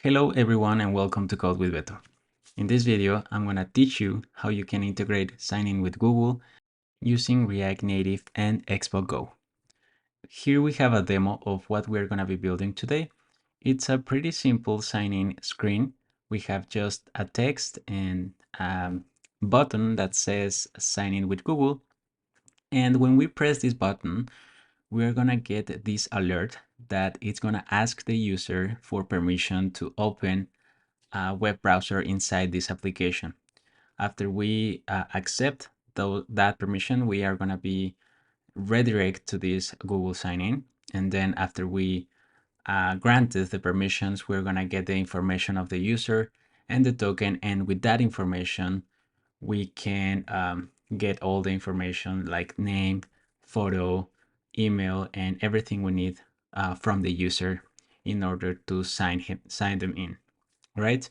Hello everyone and welcome to Code with Beto. In this video, I'm going to teach you how you can integrate sign-in with Google using React Native and Expo Go. Here we have a demo of what we're going to be building today. It's a pretty simple sign-in screen. We have just a text and a button that says sign in with Google. And when we press this button, we're going to get this alert that it's going to ask the user for permission to open a web browser inside this application. After we accept that permission, we are going to be redirect to this Google sign-in. And then after we granted the permissions, we're going to get the information of the user and the token. And with that information, we can get all the information like name, photo, email, and everything we need from the user in order to sign them in, right?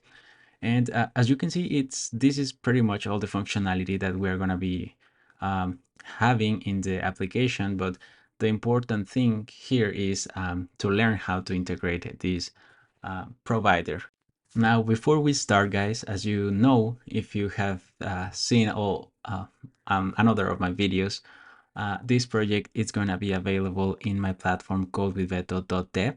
And as you can see, this is pretty much all the functionality that we're going to be having in the application. But the important thing here is to learn how to integrate this provider. Now, before we start, guys, as you know, if you have seen another of my videos, this project is going to be available in my platform codewithbeto.dev.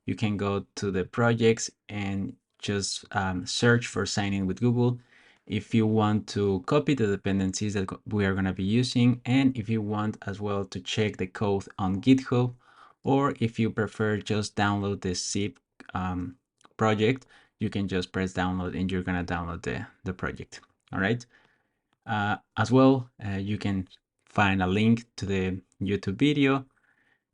You can go to the projects and just search for sign in with Google if you want to copy the dependencies that we are going to be using, and if you want as well to check the code on GitHub, or if you prefer just download the zip project, you can just press download and you're going to download the project. All right. As well, you can find a link to the YouTube video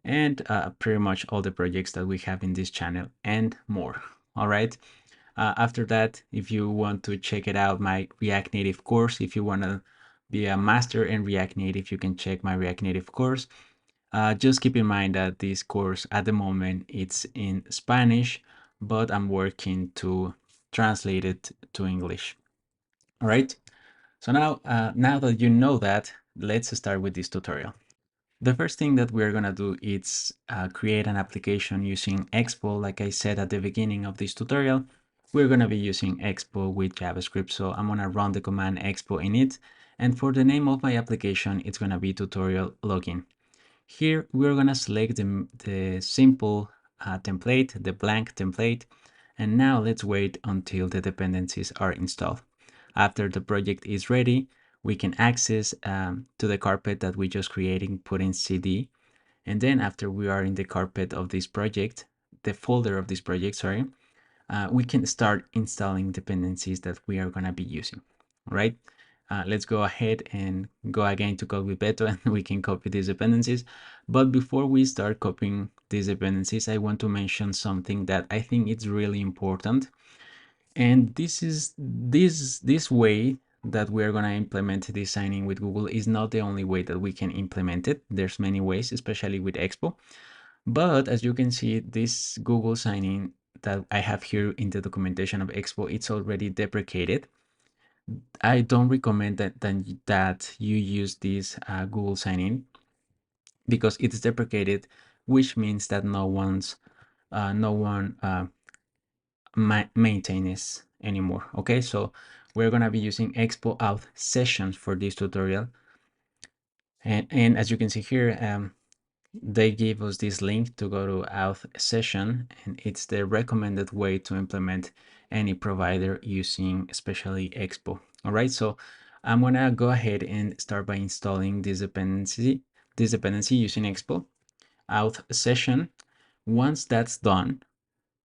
and pretty much all the projects that we have in this channel and more. All right. After that, if you want to check it out, my React Native course, if you want to be a master in React Native, you can check my React Native course. Just keep in mind that this course at the moment it's in Spanish, but I'm working to translate it to English. All right. So now that you know that, let's start with this tutorial. The first thing that we're gonna do is create an application using Expo. Like I said at the beginning of this tutorial, we're gonna be using Expo with JavaScript. So I'm gonna run the command Expo init, and for the name of my application, it's gonna be tutorial login. Here we're gonna select the simple template, the blank template, and now let's wait until the dependencies are installed. After the project is ready, we can access to the carpet that we just created, put in CD, and then after we are in the carpet of this project, the folder of this project, sorry, we can start installing dependencies that we are gonna be using, right? Let's go ahead and go again to Code with Beto and we can copy these dependencies. But before we start copying these dependencies, I want to mention something that I think is really important. And this way that we're going to implement this signing with Google is not the only way that we can implement it. There's many ways, especially with Expo. But as you can see, this Google sign-in that I have here in the documentation of Expo, it's already deprecated. I don't recommend that you use this Google sign-in because it's deprecated, which means that no one maintains anymore. Okay, so we're gonna be using Expo Auth sessions for this tutorial, and as you can see here, they give us this link to go to Auth session, and it's the recommended way to implement any provider using especially Expo. All right, so I'm gonna go ahead and start by installing this dependency using Expo Auth session. Once that's done,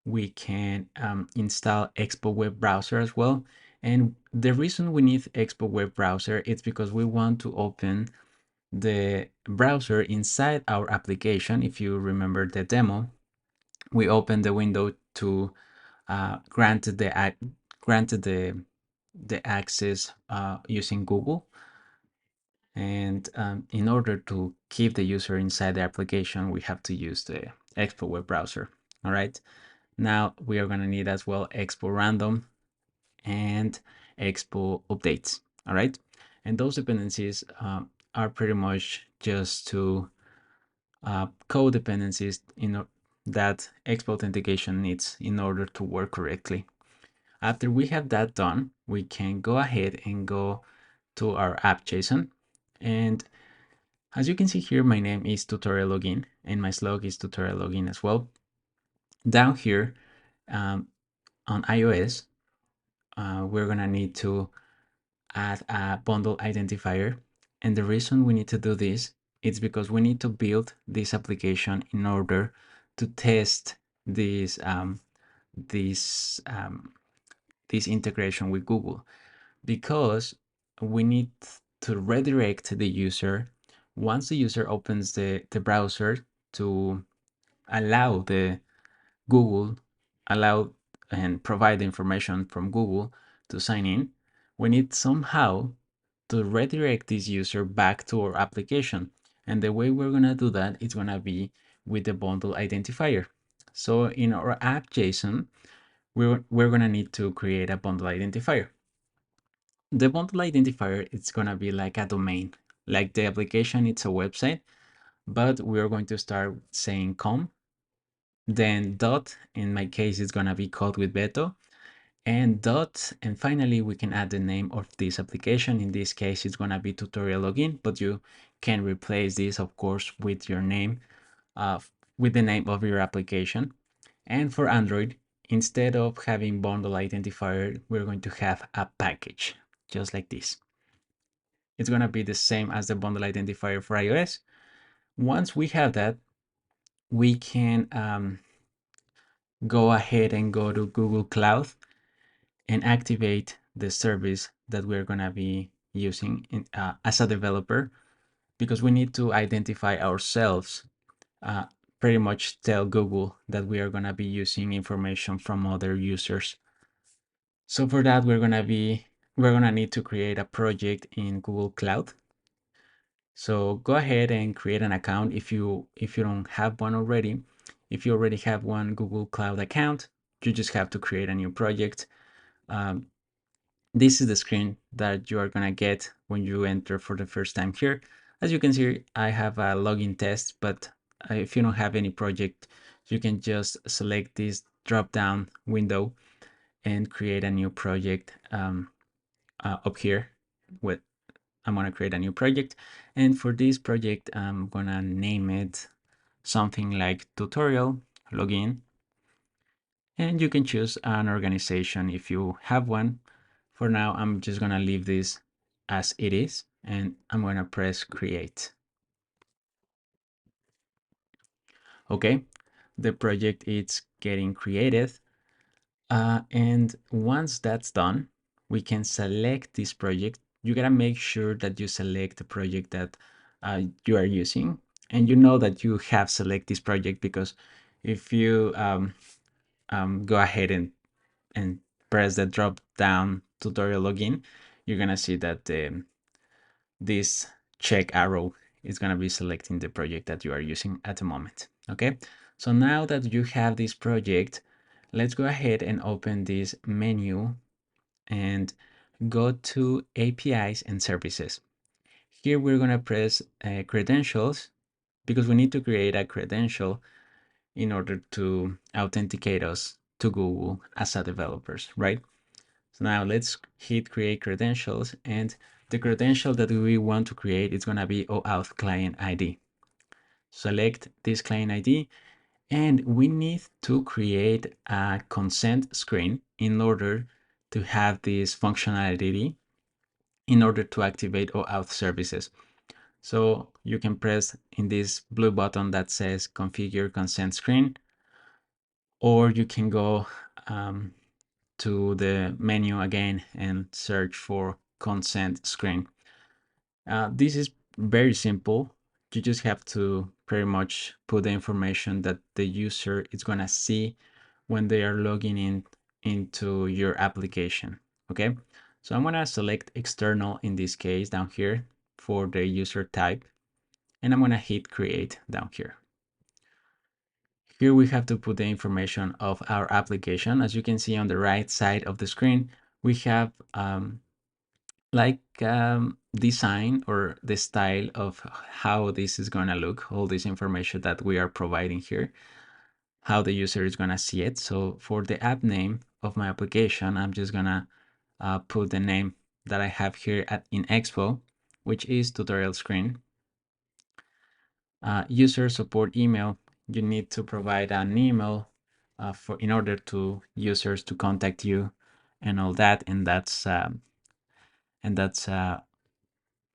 we can install Expo web browser as well. And the reason we need Expo web browser is because we want to open the browser inside our application. If you remember the demo, we opened the window to grant the access using Google. And in order to keep the user inside the application, we have to use the Expo web browser. All right. Now we are going to need as well Expo random and Expo updates. All right. And those dependencies are pretty much just to code dependencies that Expo authentication needs in order to work correctly. After we have that done, we can go ahead and go to our app.json. And as you can see here, my name is tutorial login and my slug is tutorial login as well. Down here on iOS, we're gonna need to add a bundle identifier. And the reason we need to do this is because we need to build this application in order to test this this this integration with Google, because we need to redirect the user once the user opens the browser to allow the Google allow and provide the information from Google to sign in. We need somehow to redirect this user back to our application. And the way we're gonna do that is gonna be with the bundle identifier. So in our app.json, we're gonna need to create a bundle identifier. The bundle identifier is gonna be like a domain, like the application, it's a website, but we're going to start saying com, then dot, in my case, it's gonna be called with Beto, and dot, and finally we can add the name of this application. In this case, it's gonna be tutorial login, but you can replace this, of course, with your name, with the name of your application. And for Android, instead of having bundle identifier, we're going to have a package, just like this. It's gonna be the same as the bundle identifier for iOS. Once we have that, we can go ahead and go to Google Cloud and activate the service that we're gonna be using as a developer, because we need to identify ourselves, uh, pretty much tell Google that we are gonna be using information from other users. So for that, we're gonna need to create a project in Google Cloud. So go ahead and create an account if you don't have one already. If you already have one Google Cloud account, you just have to create a new project. This is the screen that you are gonna get when you enter for the first time here. As you can see, I have a login test, but if you don't have any project, you can just select this drop-down window and create a new project up here. With I'm gonna create a new project, and for this project, I'm gonna name it something like tutorial login, and you can choose an organization if you have one. For now, I'm just gonna leave this as it is, and I'm gonna press create. Okay, the project is getting created, and once that's done, we can select this project. You gotta make sure that you select the project that you are using, and you know that you have select this project, because if you go ahead and press the drop down tutorial login, you're gonna see that this check arrow is gonna be selecting the project that you are using at the moment. Okay, so now that you have this project, let's go ahead and open this menu and go to APIs and services. Here we're gonna press credentials, because we need to create a credential in order to authenticate us to Google as a developers, right? So now let's hit create credentials, and the credential that we want to create is gonna be OAuth client ID. Select this client ID, and we need to create a consent screen in order to have this functionality in order to activate OAuth services. So you can press in this blue button that says configure consent screen, or you can go to the menu again and search for consent screen. This is very simple. You just have to pretty much put the information that the user is gonna see when they are logging in into your application. Okay, so I'm gonna select external in this case down here for the user type, and I'm gonna hit create down here. Here we have to put the information of our application. As you can see on the right side of the screen, we have design or the style of how this is going to look, all this information that we are providing here. how the user is gonna see it. So for the app name of my application, I'm just gonna put the name that I have here in Expo, which is tutorial screen. User support email, you need to provide an email in order to users to contact you and all that, and that's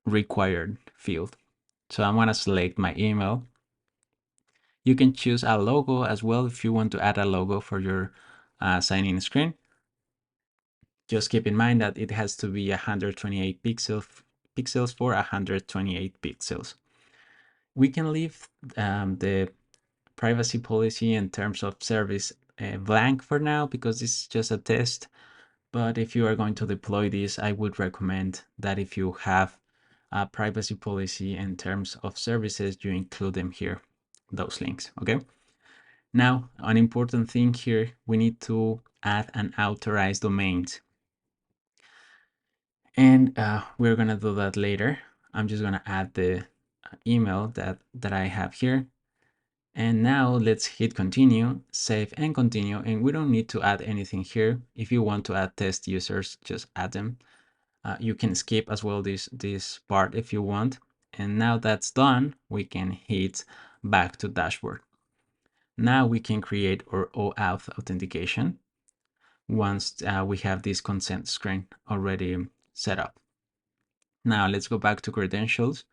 required field. So I'm gonna select my email. You can choose a logo as well if you want to add a logo for your sign-in screen. Just keep in mind that it has to be 128 pixels for 128 pixels. We can leave the privacy policy and terms of service blank for now because this is just a test. But if you are going to deploy this, I would recommend that if you have a privacy policy and terms of services, you include them here, those links, okay? Now, an important thing here, we need to add an authorized domains. And we're gonna do that later. I'm just gonna add the email that I have here. And now let's hit continue, save and continue. And we don't need to add anything here. If you want to add test users, just add them. You can skip as well this part if you want. And now that's done, we can hit back to dashboard. Now we can create our OAuth authentication once we have this consent screen already set up. Now let's go back to credentials.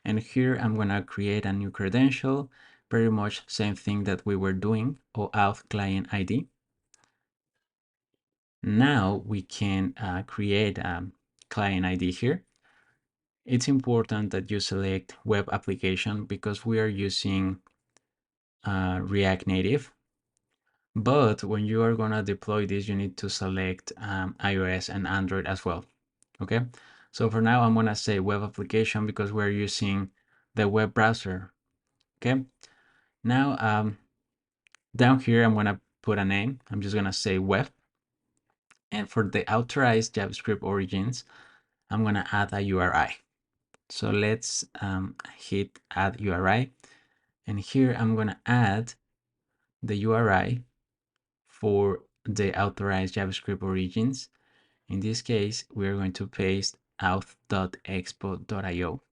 And here I'm gonna create a new credential, pretty much same thing that we were doing, OAuth client ID. Now we can create a client ID here. It's important that you select web application because we are using React Native. But when you are gonna deploy this, you need to select iOS and Android as well. Okay, so for now I'm gonna say web application because we're using the web browser. Okay, now down here I'm gonna put a name. I'm just gonna say web, and for the authorized JavaScript origins, I'm gonna add a URI. So let's hit add URI, and here I'm gonna add the URI for the authorized JavaScript origins. In this case, we're going to paste auth.expo.io.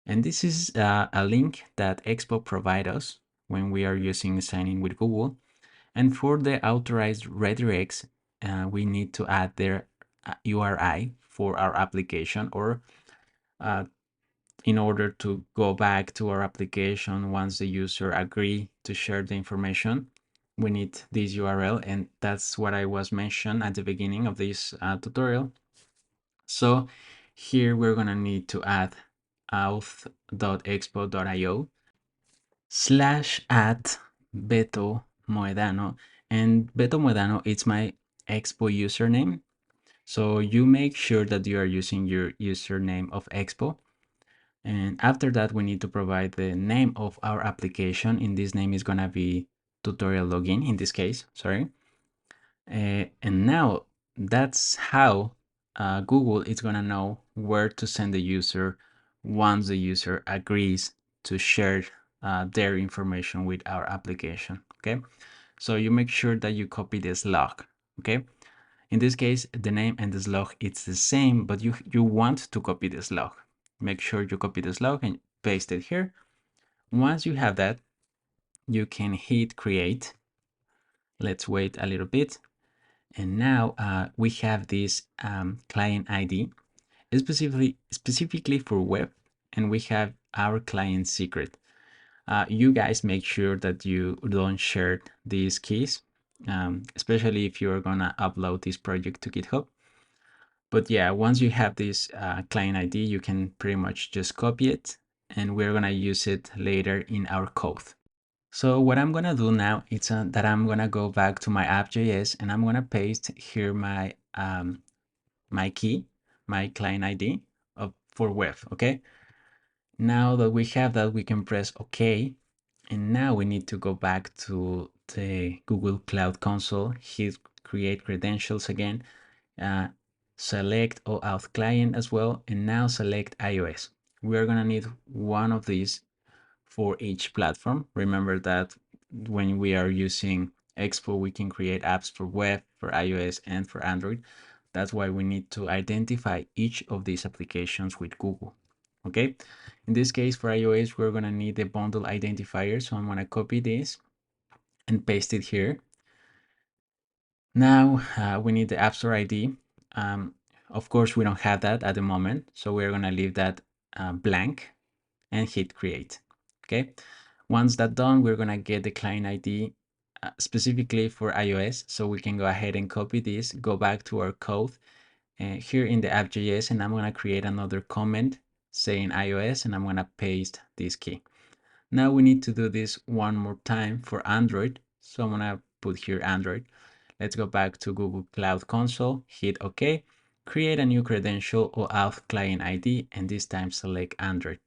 And this is a link that Expo provides us when we are using signing with Google. And for the authorized redirects, we need to add their URI for our application, or in order to go back to our application once the user agree to share the information, we need this URL, and that's what I was mentioned at the beginning of this tutorial. So here we're gonna need to add auth.expo.io /add betomoedano, and betomoedano is my Expo username. So you make sure that you are using your username of Expo. And after that, we need to provide the name of our application. In this name is gonna be tutorial login in this case, sorry. And now that's how Google is gonna know where to send the user once the user agrees to share their information with our application, okay? So you make sure that you copy this log, okay? In this case, the name and this log, it's the same, but you want to copy this log. Make sure you copy this log and paste it here. Once you have that, you can hit create. Let's wait a little bit. And now we have this client ID specifically for web, and we have our client secret. You guys make sure that you don't share these keys, especially if you're gonna upload this project to GitHub. But yeah, once you have this client ID, you can pretty much just copy it, and we're gonna use it later in our code. So what I'm gonna do now is that I'm gonna go back to my app.js, and I'm gonna paste here my my key, my client ID for web, okay? Now that we have that, we can press OK. And now we need to go back to the Google Cloud Console, hit create credentials again, uh, select OAuth client as well, and now select iOS. We are gonna need one of these for each platform. Remember that when we are using Expo, we can create apps for web, for iOS, and for Android. That's why we need to identify each of these applications with Google. Okay, in this case for iOS, we're gonna need the bundle identifier. So I'm gonna copy this and paste it here. Now we need the App Store ID. Of course, we don't have that at the moment, so we're gonna leave that blank and hit create. Okay. Once that's done, we're gonna get the client ID specifically for iOS. So we can go ahead and copy this, go back to our code here in the app.js, and I'm gonna create another comment saying iOS, and I'm gonna paste this key. Now we need to do this one more time for Android. So I'm gonna put here Android. Let's go back to Google Cloud Console, hit OK, create a new credential or auth client ID, and this time select Android.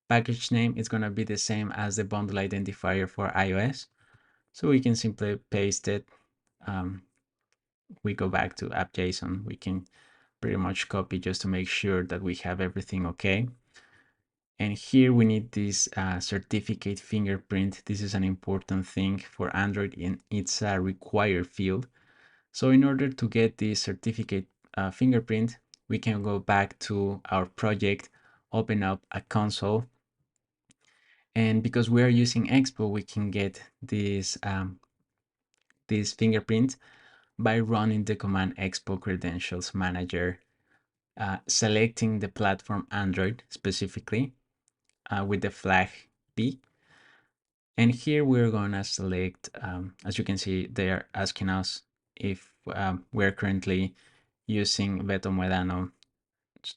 Package name is going to be the same as the bundle identifier for iOS. So we can simply paste it. We go back to app.json. We can pretty much copy just to make sure that we have everything okay. And here we need this certificate fingerprint. This is an important thing for Android, and it's a required field. So in order to get this certificate fingerprint, we can go back to our project, open up a console, and because we are using Expo, we can get this fingerprint by running the command Expo Credentials Manager, selecting the platform Android specifically with the flag P. And here we're gonna select, as you can see, they are asking us if we're currently using betomoedano.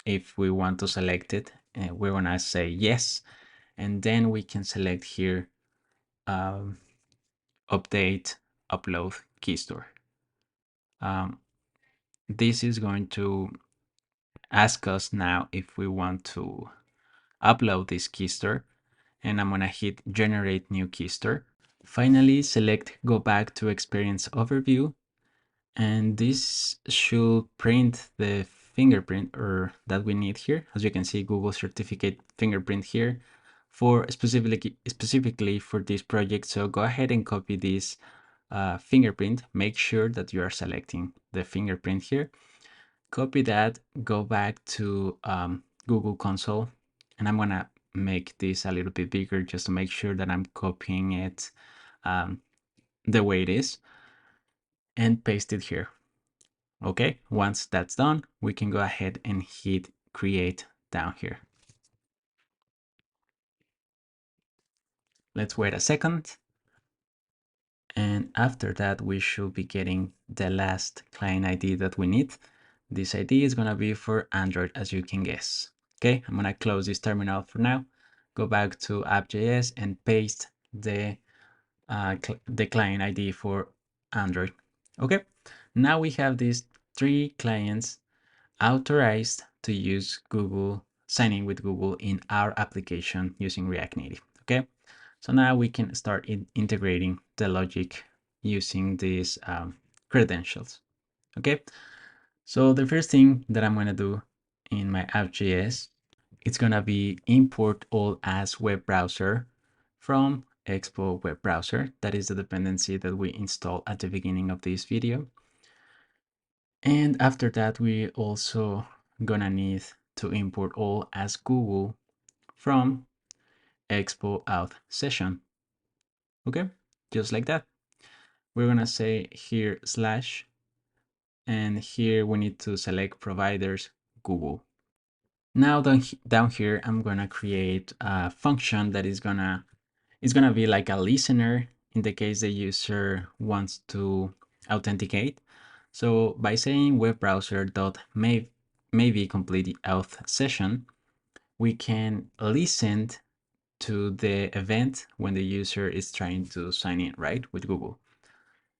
If we want to select it, we're gonna say yes, and then we can select here update upload key store. This is going to ask us now if we want to upload this key store, and I'm gonna hit generate new key store. Finally, select go back to experience overview, and this should print the fingerprint or that we need here. As you can see, Google certificate fingerprint here for specifically for this project. So go ahead and copy this fingerprint. Make sure that you are selecting the fingerprint here. Copy that, go back to Google Console, and I'm gonna make this a little bit bigger just to make sure that I'm copying it the way it is, and paste it here. Okay, once that's done, we can go ahead and hit create down here. Let's wait a second. And after that, we should be getting the last client ID that we need. This ID is gonna be for Android, as you can guess. Okay, I'm gonna close this terminal for now, go back to app.js and paste the client ID for Android. Okay, now we have these three clients authorized to use Google, signing with Google in our application using React Native. Okay, so now we can start integrating the logic using these credentials. Okay, so the first thing that I'm gonna do in my app.js, it's gonna be import all as web browser from Expo web browser. That is the dependency that we installed at the beginning of this video. And after that, we also gonna need to import all as Google from Expo auth session. Okay, just like that. We're gonna say here slash, and here we need to select providers Google. Now down here, I'm gonna create a function that is gonna be like a listener in the case the user wants to authenticate. So by saying web browser dot maybe complete auth session, we can listen to the event when the user is trying to sign in, right, with Google.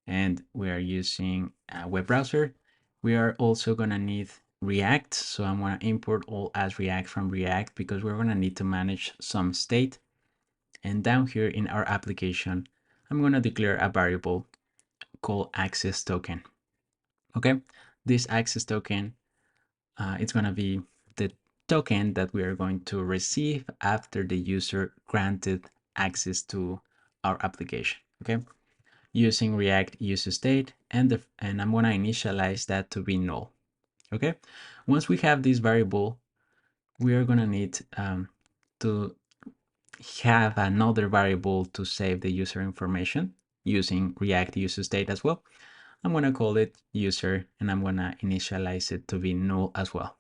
And we are using a web browser. We are also gonna need React. So I'm gonna import all as React from React because we're gonna need to manage some state. And down here in our application, I'm gonna declare a variable called access token. Okay, this access token, it's gonna be the token that we are going to receive after the user granted access to our application, okay? Using React useState, and I'm gonna initialize that to be null, okay? Once we have this variable, we are gonna need to have another variable to save the user information using React useState as well. I'm gonna call it user, and I'm gonna initialize it to be null as well.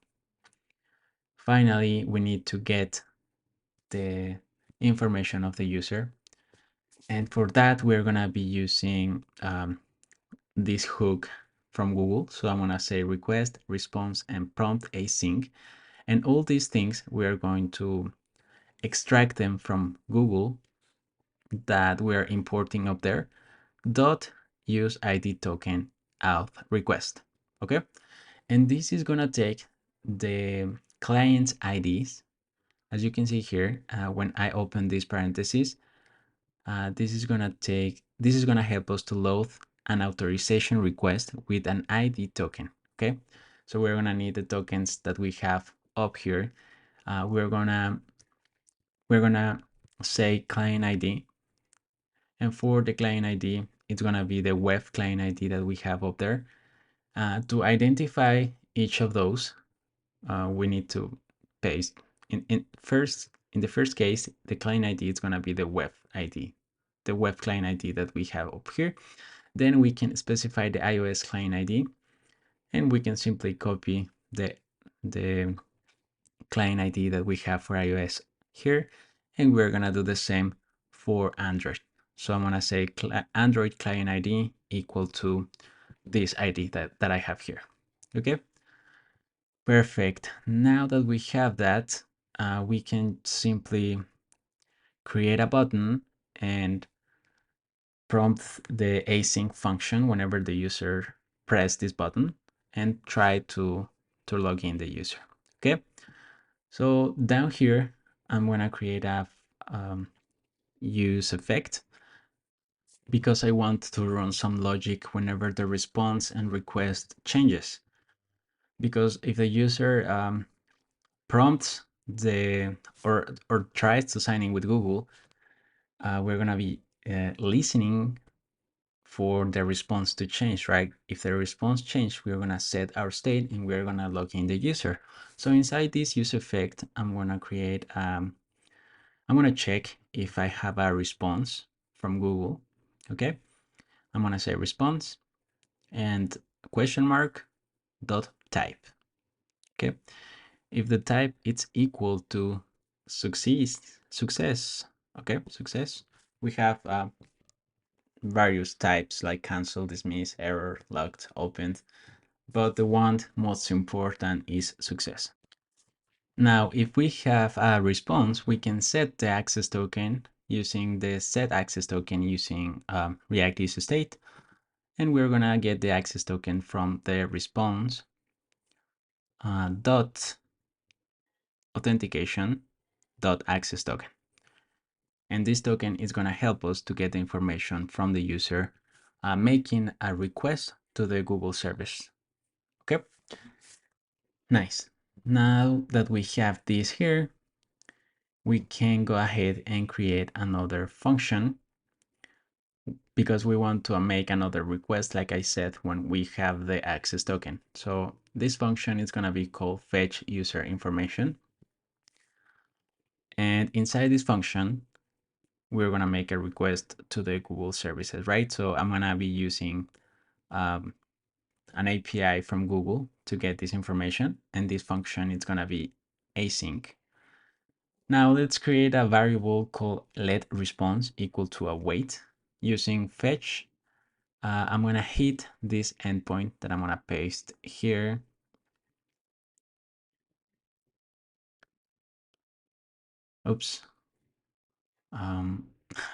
Finally, we need to get the information of the user. And for that, we're gonna be using this hook from Google. So I'm gonna say request, response, and prompt async. And all these things, we're going to extract them from Google that we're importing up there, dot use ID token auth request, okay? And this is gonna take the client's IDs. As you can see here, when I open this parenthesis, this is gonna help us to load an authorization request with an ID token, okay? So we're gonna need the tokens that we have up here. We're gonna say client ID, and for the client ID, it's gonna be the web client ID that we have up there. To identify each of those, we need to paste in the first case, the client ID is gonna be the web ID, the web client ID that we have up here. Then we can specify the iOS client ID, and we can simply copy the client ID that we have for iOS here, and we're gonna do the same for Android. So I'm gonna say Android client ID equal to this ID that I have here. Okay, perfect. Now that we have that, we can simply create a button and prompt the async function whenever the user press this button and try to log in the user. Okay, so down here, I'm gonna create a use effect because I want to run some logic whenever the response and request changes. Because if the user prompts or tries to sign in with Google, we're gonna be listening for the response to change, right? If the response change, we're gonna set our state and we're gonna log in the user. So inside this use effect, I'm gonna create, I'm gonna check if I have a response from Google, okay? I'm gonna say response and question mark dot type, okay? If the type is equal to success, okay, success, we have various types like cancel, dismiss, error, locked, opened, but the one most important is success. Now, if we have a response, we can set the access token using the set access token using React useState, and we're gonna get the access token from the response dot authentication dot access token. And this token is gonna help us to get the information from the user making a request to the Google service. Okay, nice. Now that we have this here, we can go ahead and create another function because we want to make another request, like I said, when we have the access token. So this function is gonna be called fetch user information. And inside this function, we're gonna make a request to the Google services, right? So I'm gonna be using an API from Google to get this information, and this function is gonna be async. Now let's create a variable called let response equal to await using fetch. I'm gonna hit this endpoint that I'm gonna paste here. Oops.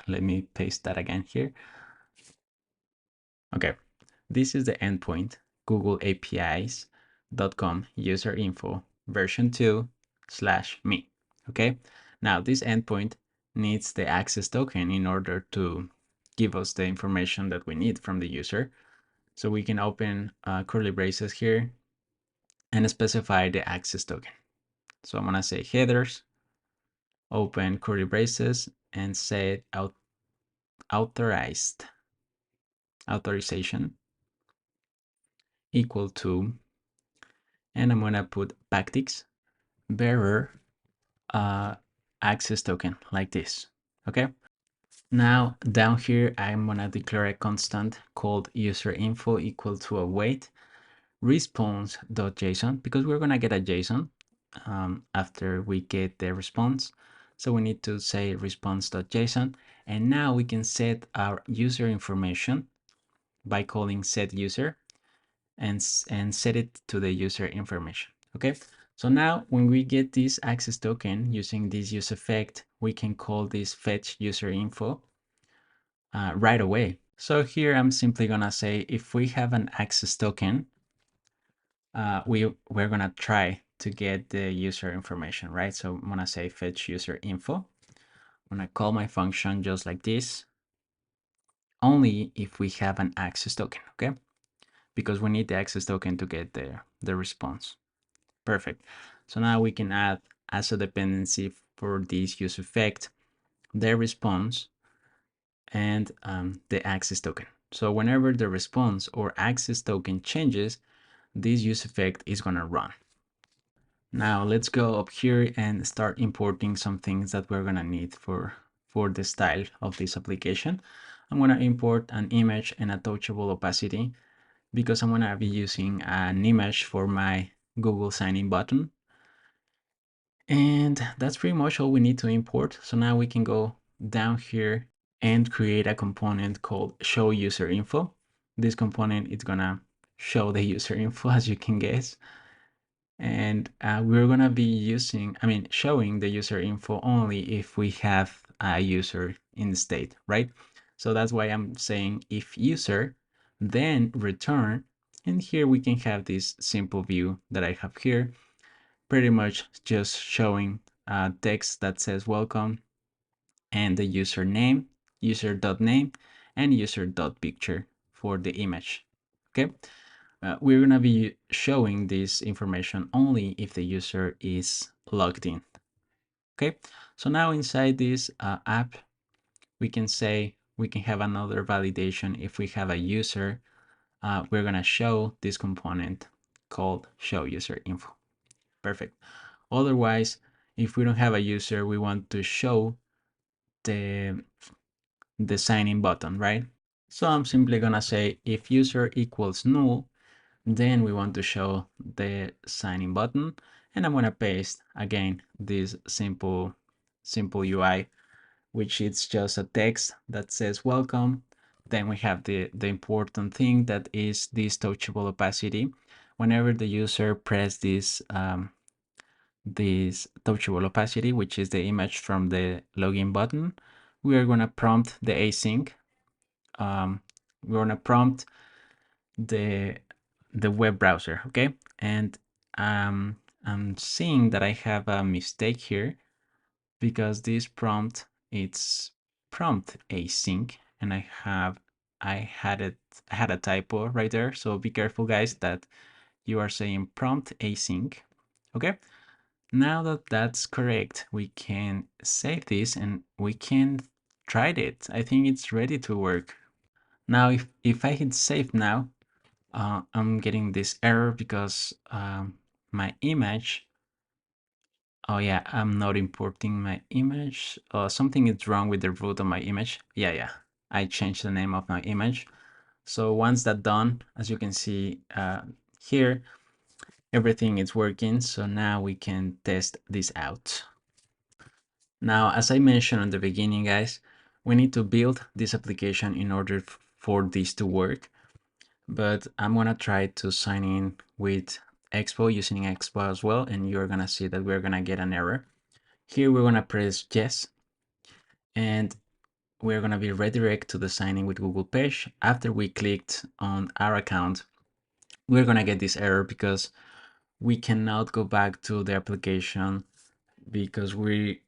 Let me paste that again here. Okay, this is the endpoint, Google APIs.com user info version 2/me. Okay, now this endpoint needs the access token in order to give us the information that we need from the user. So we can open curly braces here and specify the access token. So I'm gonna say headers, open curly braces, and set out authorization equal to, and I'm gonna put backticks bearer access token like this. Okay. Now down here, I'm gonna declare a constant called user info equal to await response.json, because we're gonna get a JSON after we get the response. So we need to say response.json, and now we can set our user information by calling set user and set it to the user information. Okay, so now when we get this access token using this use effect, we can call this fetch user info right away. So here I'm simply gonna say if we have an access token, we're gonna try to get the user information, right? So I'm gonna say fetch user info. I'm gonna call my function just like this, only if we have an access token, okay? Because we need the access token to get the response. Perfect. So now we can add as a dependency for this use effect, the response and the access token. So whenever the response or access token changes, this use effect is gonna run. Now let's go up here and start importing some things that we're gonna need for the style of this application. I'm gonna import an image and a touchable opacity because I'm gonna be using an image for my Google sign-in button. And that's pretty much all we need to import. So now we can go down here and create a component called show user info. This component is gonna show the user info, as you can guess. And we're gonna be showing the user info only if we have a user in the state, right? So that's why I'm saying if user, then return. And here we can have this simple view that I have here, pretty much just showing text that says welcome and the username, user.name, and user.picture for the image. Okay. We're going to be showing this information only if the user is logged in. Okay, so now inside this app, we can have another validation. If we have a user, we're going to show this component called show user info. Perfect. Otherwise, if we don't have a user, we want to show the sign in button, right? So I'm simply going to say if user equals null, then we want to show the sign in button, and I'm going to paste again this simple UI, which is just a text that says welcome. Then we have the important thing that is this touchable opacity. Whenever the user press this touchable opacity, which is the image from the login button, we are going to prompt the async. We're going to prompt the web browser, okay? And I'm seeing that I have a mistake here because this prompt, it's prompt async, and I had a typo right there. So be careful, guys, that you are saying prompt async. Okay. Now that that's correct, we can save this and we can try it. I think it's ready to work. Now, if I hit save now, I'm getting this error because my image, oh yeah, I'm not importing my image. Something is wrong with the root of my image. Yeah, I changed the name of my image. So once that's done, as you can see here, everything is working. So now we can test this out. Now, as I mentioned at the beginning, guys, we need to build this application in order for this to work. But I'm gonna try to sign in with Expo using Expo as well, and you're gonna see that we're gonna get an error. Here we're gonna press yes, and we're gonna be redirected to the sign in with Google page. After we clicked on our account, we're gonna get this error because we cannot go back to the application because we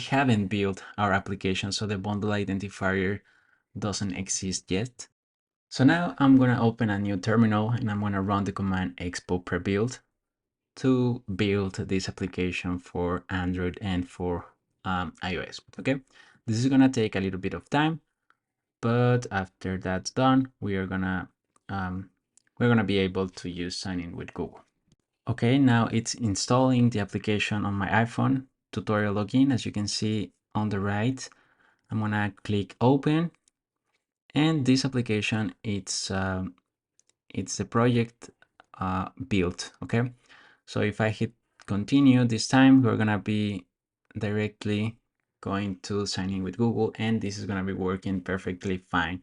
haven't built our application, so the bundle identifier doesn't exist yet. So now I'm gonna open a new terminal and I'm gonna run the command expo prebuild to build this application for Android and for iOS. Okay, This is gonna take a little bit of time, but after that's done, we're gonna be able to use sign in with Google. Okay, now it's installing the application on my iPhone. Tutorial login, as you can see on the right. I'm gonna click open, and this application it's the project built. Okay, so if I hit continue this time, we're gonna be directly going to sign in with Google, and this is gonna be working perfectly fine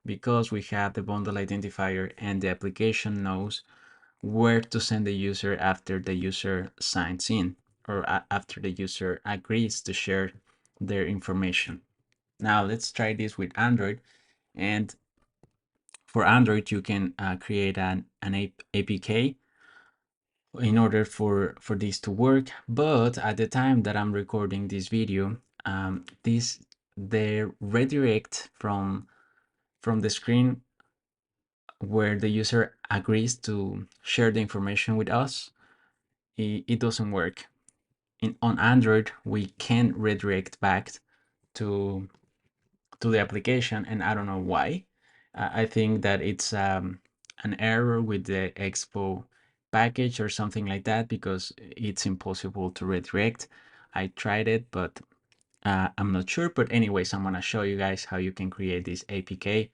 because we have the bundle identifier and the application knows where to send the user after the user signs in or after the user agrees to share their information. Now let's try this with Android. And for Android, you can create an APK in order for this to work. But at the time that I'm recording this video, the redirect from the screen where the user agrees to share the information with us, it doesn't work. On Android, we can redirect back to the application, and I don't know why. I think that it's an error with the Expo package or something like that because it's impossible to redirect. I tried it, but I'm not sure. But anyways, I'm gonna show you guys how you can create this APK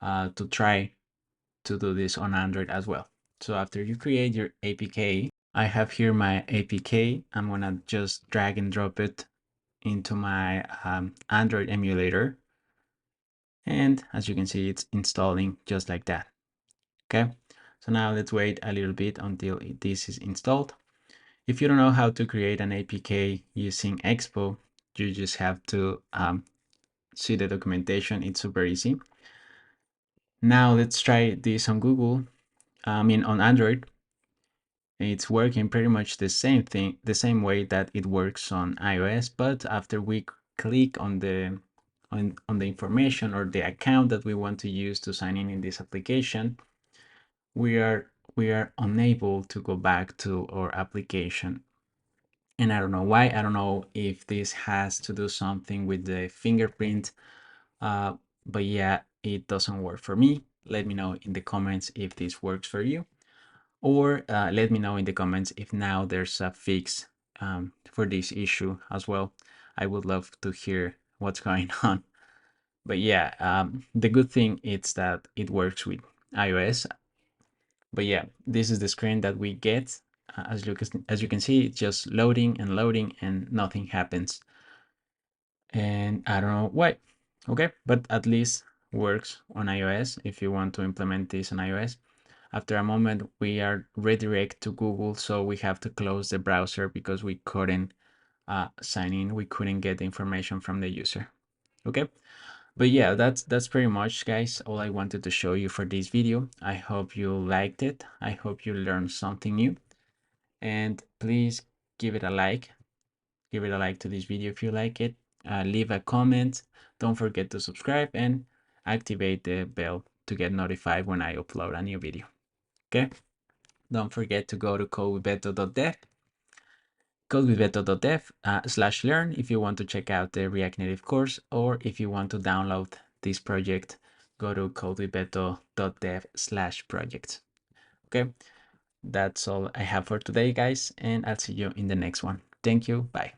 to try to do this on Android as well. So after you create your APK, I have here my APK. I'm gonna just drag and drop it into my Android emulator. And as you can see, it's installing just like that. Okay, so now let's wait a little bit until this is installed. If you don't know how to create an APK using Expo, you just have to see the documentation. It's super easy. Now let's try this on Google. On Android. It's working pretty much the same thing, the same way that it works on iOS, but after we click on the information or the account that we want to use to sign in this application, we are unable to go back to our application. And I don't know why. I don't know if this has to do something with the fingerprint, but yeah, it doesn't work for me. Let me know in the comments if this works for you. Or let me know in the comments if now there's a fix for this issue as well. I would love to hear what's going on. But yeah, the good thing is that it works with iOS. But yeah, this is the screen that we get. As you can see, it's just loading and nothing happens. And I don't know why. Okay, but at least works on iOS if you want to implement this on iOS. After a moment, we are redirect to Google, so we have to close the browser because we couldn't sign in. We couldn't get the information from the user. Okay, but yeah, that's pretty much, guys, all I wanted to show you for this video. I hope you liked it. I hope you learned something new, and please give it a like. Give it a like to this video if you like it. Leave a comment. Don't forget to subscribe and activate the bell to get notified when I upload a new video. Okay. Don't forget to go to codewithbeto.dev, codewithbeto.dev/learn if you want to check out the React Native course, or if you want to download this project, go to codewithbeto.dev/project. Okay, that's all I have for today, guys, and I'll see you in the next one. Thank you. Bye.